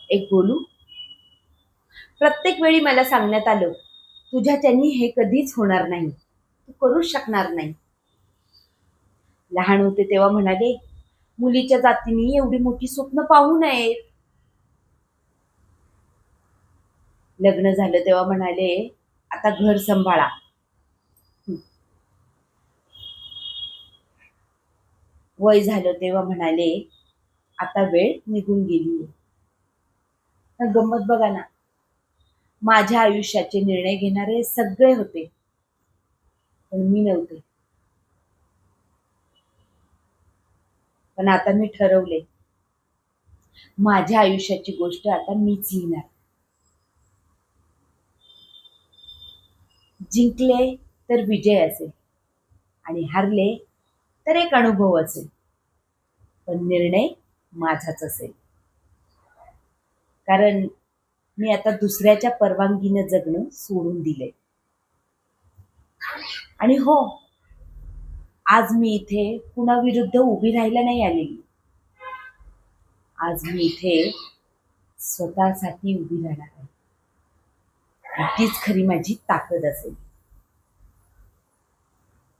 एक बोलू. प्रत्येक वेळी मला सांगण्यात आलं, तुझ्याच्यानी हे कधीच होणार नाही, तू करूच शकणार नाही. लहान होते तेव्हा म्हणाले, मुलीच्या जातीने एवढी मोठी स्वप्न पाहू नयेत. लग्न झालं तेव्हा म्हणाले, आता घर सांभाळा. वय झालं तेव्हा म्हणाले, आता वेळ निघून गेली. गंमत बघा ना, माझ्या आयुष्याचे निर्णय घेणारे सगळे होते, पण मी नव्हते. पण आता मी ठरवले, माझ्या आयुष्याची गोष्ट आता मीच लिहिणार. जिंकले तर विजय असेल आणि हारले तर एक अनुभव असेल, पण निर्णय माझाच असेल. कारण मी आता दुसऱ्याच्या परवानगीनं जगणं सोडून दिले. आणि हो, आज मी इथे कुणाविरुद्ध उभी राहायला नाही आलेली. आज मी इथे स्वतःसाठी उभी राहणार आहे. तीच खरी माझी ताकद असेल.